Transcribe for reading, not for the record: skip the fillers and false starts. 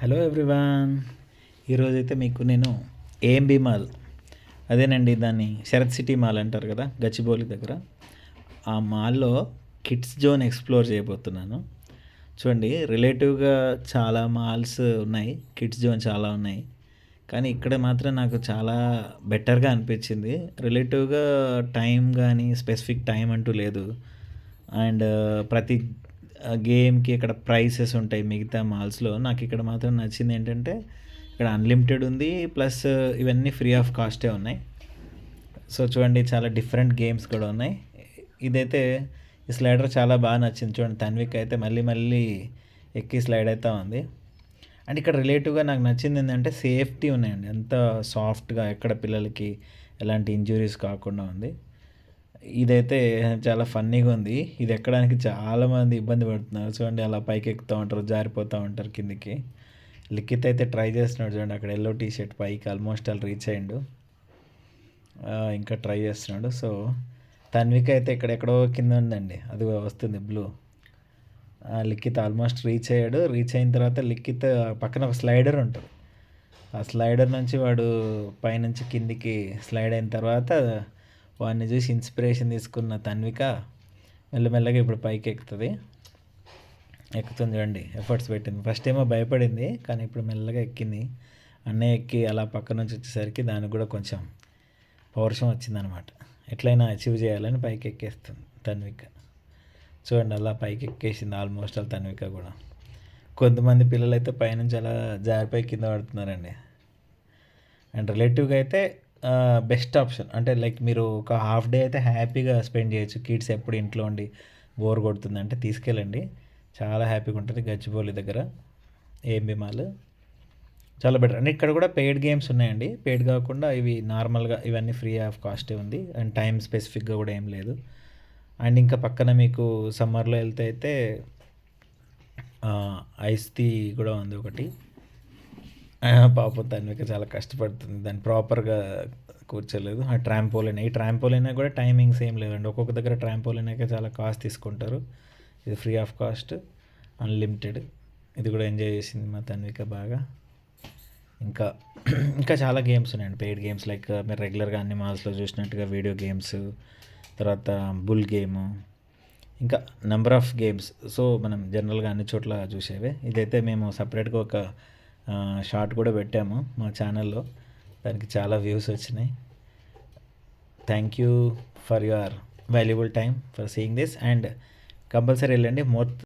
Hello everyone. ఈరోజైతే మీకు నేను ఏఎంబి మాల్, అదేనండి దాన్ని శరత్ సిటీ మాల్ అంటారు కదా గచ్చిబౌలి దగ్గర, ఆ మాల్లో కిడ్స్ జోన్ ఎక్స్ప్లోర్ చేయబోతున్నాను. చూడండి, రిలేటివ్గా చాలా మాల్స్ ఉన్నాయి, కిడ్స్ జోన్ చాలా ఉన్నాయి, కానీ ఇక్కడ మాత్రం నాకు చాలా బెటర్గా అనిపించింది. రిలేటివ్గా టైం కానీ స్పెసిఫిక్ టైం అంటూ లేదు. అండ్ ప్రతి గేమ్కి ఇక్కడ ప్రైసెస్ ఉంటాయి. మిగతా మాల్స్లో నాకు ఇక్కడ మాత్రం నచ్చింది ఏంటంటే ఇక్కడ అన్లిమిటెడ్ ఉంది, ప్లస్ ఇవన్నీ ఫ్రీ ఆఫ్ కాస్టే ఉన్నాయి. సో చూడండి, చాలా డిఫరెంట్ గేమ్స్ కూడా ఉన్నాయి. ఇదైతే ఈ స్లైడర్ చాలా బాగా నచ్చింది. చూడండి, తన్విక్ అయితే మళ్ళీ మళ్ళీ ఎక్కి స్లైడ్ అవుతూ ఉంది. అండ్ ఇక్కడ రిలేటివ్గా నాకు నచ్చింది ఏంటంటే సేఫ్టీ ఉన్నాయండి, ఎంత సాఫ్ట్గా, ఎక్కడ పిల్లలకి ఎలాంటి ఇంజురీస్ కాకుండా ఉంది. ఇదైతే చాలా ఫన్నీగా ఉంది. ఇది ఎక్కడానికి చాలామంది ఇబ్బంది పడుతున్నారు. చూడండి, అలా పైకి ఎక్కుతూ ఉంటారు, జారిపోతూ ఉంటారు కిందికి. లిఖిత్ అయితే ట్రై చేస్తున్నాడు. చూడండి, అక్కడ ఎల్లో టీ షర్ట్ పైకి ఆల్మోస్ట్ అలా రీచ్ అయ్యిండు, ఇంకా ట్రై చేస్తున్నాడు. సో తన్విక అయితే ఎక్కడెక్కడో కింద ఉందండి, అది వస్తుంది బ్లూ. లిఖిత్ ఆల్మోస్ట్ రీచ్ అయ్యాడు. రీచ్ అయిన తర్వాత లిఖిత్ పక్కన ఒక స్లైడర్ ఉంటుంది, ఆ స్లైడర్ నుంచి వాడు పైనుంచి కిందికి స్లైడ్ అయిన తర్వాత వాడిని చూసి ఇన్స్పిరేషన్ తీసుకున్న తన్విక మెల్లమెల్లగా ఇప్పుడు పైకి ఎక్కుతుంది. చూడండి, ఎఫర్ట్స్ పెట్టింది. ఫస్ట్ ఏమో భయపడింది, కానీ ఇప్పుడు మెల్లగా ఎక్కింది. అన్నయ్య ఎక్కి అలా పక్క నుంచి వచ్చేసరికి దానికి కూడా కొంచెం పౌరుషం వచ్చిందనమాట. ఎట్లయినా అచీవ్ చేయాలని పైకి ఎక్కేస్తుంది తన్విక. చూడండి, అలా పైకి ఎక్కేసింది ఆల్మోస్ట్ అలా తన్విక కూడా. కొంతమంది పిల్లలు అయితే పైనుంచి అలా జారిపోయి కింద పడుతున్నారండి. అండ్ రిలేటివ్గా అయితే బెస్ట్ ఆప్షన్. అంటే లైక్ మీరు ఒక హాఫ్ డే అయితే హ్యాపీగా స్పెండ్ చేయొచ్చు. కిడ్స్ ఎప్పుడు ఇంట్లో ఉండి బోర్ కొడుతుంది అంటే తీసుకెళ్ళండి, చాలా హ్యాపీగా ఉంటుంది. గచ్చిబౌలి దగ్గర ఏఎంబి మాల్ చాలా బెటర్. అండ్ ఇక్కడ కూడా పెయిడ్ గేమ్స్ ఉన్నాయండి. పెయిడ్ కాకుండా ఇవి నార్మల్గా ఇవన్నీ ఫ్రీ ఆఫ్ కాస్టే ఉంది. అండ్ టైం స్పెసిఫిక్గా కూడా ఏం లేదు. అండ్ ఇంకా పక్కన మీకు సమ్మర్లో వెళ్తే అయితే ఐస్ది కూడా ఉంది ఒకటి. పాపం తన్విక చాలా కష్టపడుతుంది, దాన్ని ప్రాపర్గా కూర్చోలేదు. ఆ ట్రాంపోలిన్, ఈ ట్రాంపోలిన్ కూడా టైమింగ్స్ ఏం లేవండి. ఒక్కొక్క దగ్గర ట్రాంపోలిన్ అయితే చాలా కాస్ట్ తీసుకుంటారు. ఇది ఫ్రీ ఆఫ్ కాస్ట్, అన్లిమిటెడ్. ఇది కూడా ఎంజాయ్ చేసింది మా తన్విక బాగా. ఇంకా ఇంకా చాలా గేమ్స్ ఉన్నాయండి, పెయిడ్ గేమ్స్. లైక్ మీరు రెగ్యులర్గా అన్ని మాల్స్లో చూసినట్టుగా వీడియో గేమ్స్, తర్వాత బుల్ గేము, ఇంకా నెంబర్ ఆఫ్ గేమ్స్. సో మనం జనరల్గా అన్ని చోట్ల చూసేవే. ఇదైతే మేము సపరేట్గా ఒక షార్ట్ కూడా పెట్టాము మా ఛానల్లో, దానికి చాలా వ్యూస్ వచ్చినాయి. Thank you for your valuable time for seeing this. And compulsory వెళ్ళండి.